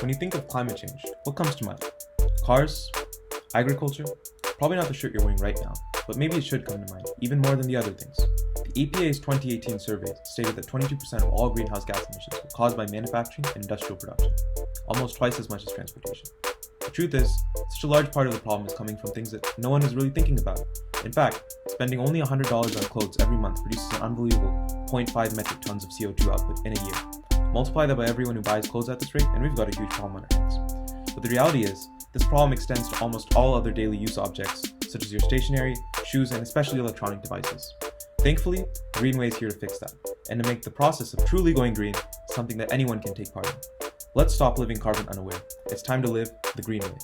When you think of climate change, what comes to mind? Cars? Agriculture? Probably not the shirt you're wearing right now, but maybe it should come to mind, even more than the other things. The EPA's 2018 survey stated that 22% of all greenhouse gas emissions were caused by manufacturing and industrial production, almost twice as much as transportation. The truth is, such a large part of the problem is coming from things that no one is really thinking about. In fact, spending only $100 on clothes every month produces an unbelievable 0.5 metric tons of CO2 output in a year. Multiply that by everyone who buys clothes at this rate, and we've got a huge problem on our hands. But the reality is, this problem extends to almost all other daily use objects, such as your stationery, shoes, and especially electronic devices. Thankfully, Greenway is here to fix that, and to make the process of truly going green something that anyone can take part in. Let's stop living carbon unaware. It's time to live the Greenway.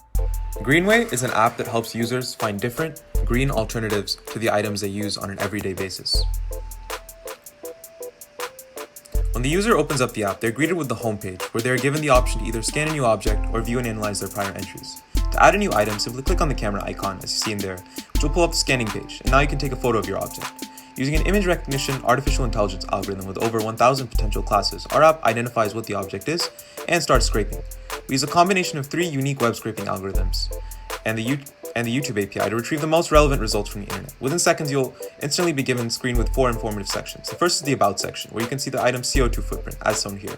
Greenway is an app that helps users find different, green alternatives to the items they use on an everyday basis. When the user opens up the app, they're greeted with the home page, where they are given the option to either scan a new object or view and analyze their prior entries. To add a new item, simply click on the camera icon as you see in there, which will pull up the scanning page, and now you can take a photo of your object. Using an image recognition artificial intelligence algorithm with over 1,000 potential classes, our app identifies what the object is and starts scraping. We use a combination of 3 unique web scraping algorithms and the YouTube API to retrieve the most relevant results from the internet. Within seconds, you'll instantly be given a screen with 4 informative sections. The first is the About section, where you can see the item's CO2 footprint, as shown here,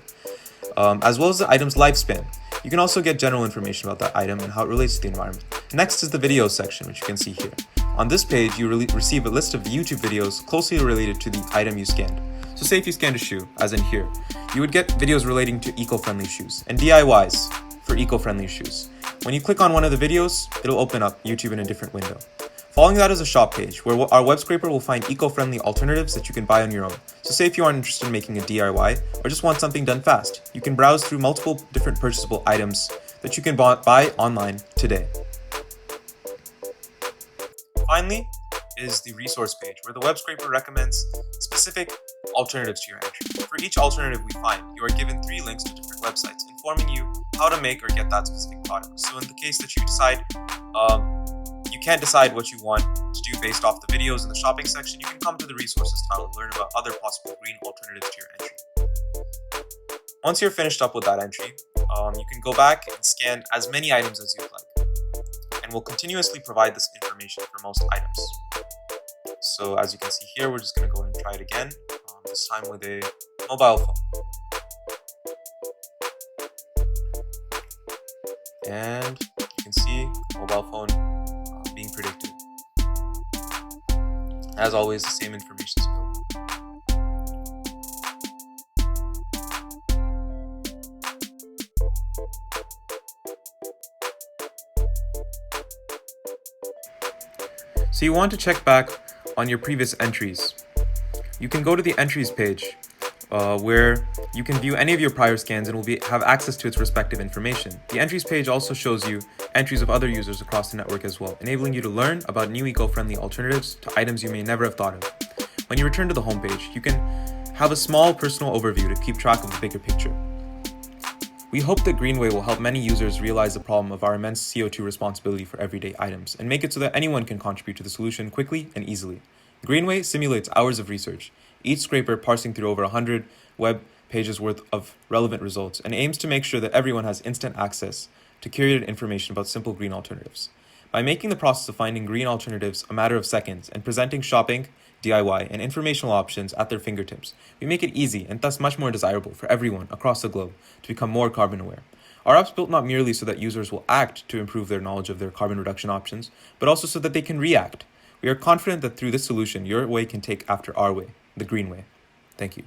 as well as the item's lifespan. You can also get general information about that item and how it relates to the environment. Next is the Videos section, which you can see here. On this page, you receive a list of the YouTube videos closely related to the item you scanned. So say if you scanned a shoe, as in here, you would get videos relating to eco-friendly shoes and DIYs for eco-friendly shoes. When you click on one of the videos, it'll open up YouTube in a different window. Following that is a shop page, where our web scraper will find eco-friendly alternatives that you can buy on your own. So say if you aren't interested in making a DIY, or just want something done fast, you can browse through multiple different purchasable items that you can buy online today. Finally is the resource page, where the web scraper recommends specific alternatives to your entry. For each alternative we find, you are given 3 links to different websites, informing you how to make or get that specific product. So in the case that you decide you can't decide what you want to do based off the videos in the shopping section, you can come to the resources tile to learn about other possible green alternatives to your entry. Once you're finished up with that entry, you can go back and scan as many items as you'd like, and we'll continuously provide this information for most items. So as you can see here, we're just going to go and try it again, this time with a mobile phone. And you can see mobile phone being predicted. As always, the same information is filled. So you want to check back on your previous entries. You can go to the entries page where you can view any of your prior scans and will have access to its respective information. The entries page also shows you entries of other users across the network as well, enabling you to learn about new eco-friendly alternatives to items you may never have thought of. When you return to the homepage, you can have a small personal overview to keep track of the bigger picture. We hope that Greenway will help many users realize the problem of our immense CO2 responsibility for everyday items and make it so that anyone can contribute to the solution quickly and easily. Greenway simulates hours of research, each scraper parsing through over 100 web pages worth of relevant results, and aims to make sure that everyone has instant access to curated information about simple green alternatives. By making the process of finding green alternatives a matter of seconds and presenting shopping, DIY, and informational options at their fingertips, we make it easy and thus much more desirable for everyone across the globe to become more carbon aware. Our app's built not merely so that users will act to improve their knowledge of their carbon reduction options, but also so that they can react. We are confident that through this solution, your way can take after our way, the Green Way. Thank you.